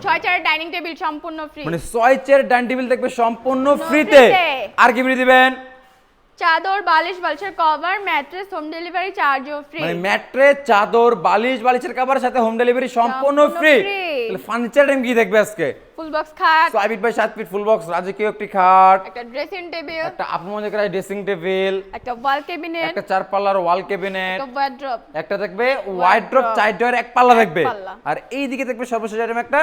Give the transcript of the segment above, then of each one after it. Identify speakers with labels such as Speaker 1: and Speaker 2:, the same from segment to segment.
Speaker 1: 6 chair dining table সম্পূর্ণ free.
Speaker 2: মানে 6 chair dining table থাকবে সম্পূর্ণ ফ্রিতে। আর কি ফ্রি দিবেন?
Speaker 1: চাদর, বালিশ, বালিশের কভার, ম্যাট্রেস, হোম ডেলিভারি চার্জও ফ্রি।
Speaker 2: মানে ম্যাট্রেস, চাদর, বালিশ, বালিশের কভারের সাথে হোম ডেলিভারি সম্পূর্ণ ফ্রি। তাহলে ফার্নিচার টাইম কি দেখবে আজকে?
Speaker 1: ফুল বক্স খাট,
Speaker 2: 6 feet by 7 feet full box রাজকীয় একটি খাট,
Speaker 1: একটা ড্রেসিং টেবিল,
Speaker 2: একটা আপমনে করা ড্রেসিং টেবিল,
Speaker 1: একটা ওয়াল ক্যাবিনেট,
Speaker 2: একটা 4 পাল্লার ওয়াল ক্যাবিনেট,
Speaker 1: একটা ওয়ার্ড্রপ,
Speaker 2: একটা থাকবে ওয়ার্ড্রপ 4 ডয়ার 1 পাল্লা থাকবে।
Speaker 1: পাল্লা।
Speaker 2: আর এই দিকে থাকবে সর্বশেষ আইটেম একটা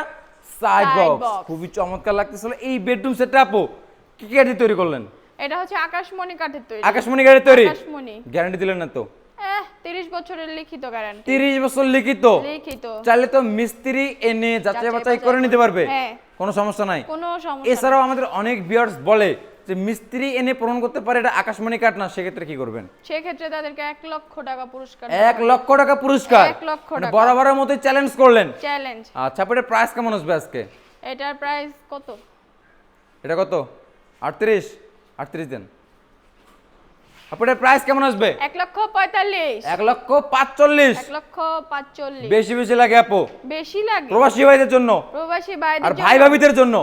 Speaker 2: সাইড বক্স।
Speaker 1: box।
Speaker 2: খুবই চমৎকার লাগতেছিল। এই বেডরুম সেটটা আপু কি কি দিয়ে তৈরি করলেন?
Speaker 1: এটা হচ্ছে আকাশমণি কাঠের তৈরি।
Speaker 2: আকাশমণি কাঠের তৈরি?
Speaker 1: আকাশমণি।
Speaker 2: গ্যারান্টি দিলেন না তো?
Speaker 1: 30 বছরের লিখিত গ্যারান্টি।
Speaker 2: 30 বছর লিখিত।
Speaker 1: লিখিত।
Speaker 2: চাইলে তো মিস্ত্রি এনে যাচাই বাছাই করে নিতে পারবে।
Speaker 1: হ্যাঁ।
Speaker 2: কোনো সমস্যা নাই।
Speaker 1: কোনো সমস্যা নেই।
Speaker 2: এছাড়াও আমাদের অনেক ভিউয়ার্স বলে যে মিস্ত্রি এনে প্রমাণ করতে পারে এটা আকাশমণি কাঠ না, সেক্ষেত্রে কি করবেন?
Speaker 1: সেক্ষেত্রে তাদেরকে 1 লক্ষ টাকা পুরস্কার।
Speaker 2: 1 লক্ষ টাকা পুরস্কার?
Speaker 1: 1 লক্ষ
Speaker 2: মানে
Speaker 1: টাকা।
Speaker 2: বরাবরের মতোই চ্যালেঞ্জ করলেন।
Speaker 1: চ্যালেঞ্জ।
Speaker 2: আচ্ছা, আপনার প্রাইস কেমন আসবে আজকে?
Speaker 1: এটার প্রাইস কত?
Speaker 2: এটা কত? 38 দেন। আপনার প্রাইস কেমন আসবে?
Speaker 1: 1 লক্ষ 45।
Speaker 2: 1 লক্ষ 45।
Speaker 1: 1 লক্ষ 45।
Speaker 2: বেশি বেশি লাগে আপু?
Speaker 1: বেশি লাগে।
Speaker 2: প্রবাসী ভাইদের জন্য
Speaker 1: প্রবাসী ভাইদের
Speaker 2: আর
Speaker 1: জন্য
Speaker 2: ভাই ভাবিদের জন্য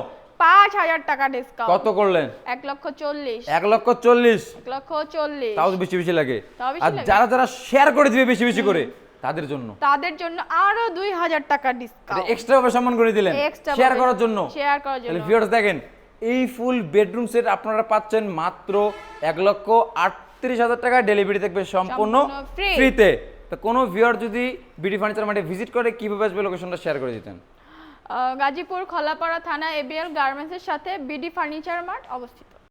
Speaker 1: 5000 টাকা ডিসকাউন্ট।
Speaker 2: কত করলেন?
Speaker 1: 1 লক্ষ 40।
Speaker 2: 1 লক্ষ 40।
Speaker 1: 1 লক্ষ 40।
Speaker 2: তাও বেশি বেশি লাগে।
Speaker 1: তাও বেশি
Speaker 2: আর
Speaker 1: লাগে।
Speaker 2: যারা যারা শেয়ার করে দিবে বেশি বেশি করে তাদের জন্য
Speaker 1: তাদের জন্য আরো 2000 টাকা
Speaker 2: এটা
Speaker 1: ডিসকাউন্ট।
Speaker 2: এক্সট্রা ভাবে সম্মান করে দিলেন
Speaker 1: Extra
Speaker 2: শেয়ার
Speaker 1: ভাবে।
Speaker 2: করার জন্য।
Speaker 1: শেয়ার করার জন্য।
Speaker 2: তাহলে ভিউয়ার্স দেখেন, এই ফুল বেডরুম সেট আপনারা পাচ্ছেন মাত্র 1 লক্ষ 38,000 টাকা। ডেলিভারি থাকবে সম্পূর্ণ
Speaker 1: সম্পূর্ণ free।
Speaker 2: ফ্রিতে। তো কোনো ভিউয়ার যদি বিডি ফার্নিচার মার্টে ভিজিট করে কিভাবে আসবে লোকেশনটা শেয়ার করে দিতেন?
Speaker 1: গাজীপুর খলাপাড়া থানা এবিএল গার্মেন্টসের সাথে বিডি ফার্নিচার মার্ট অবস্থিত।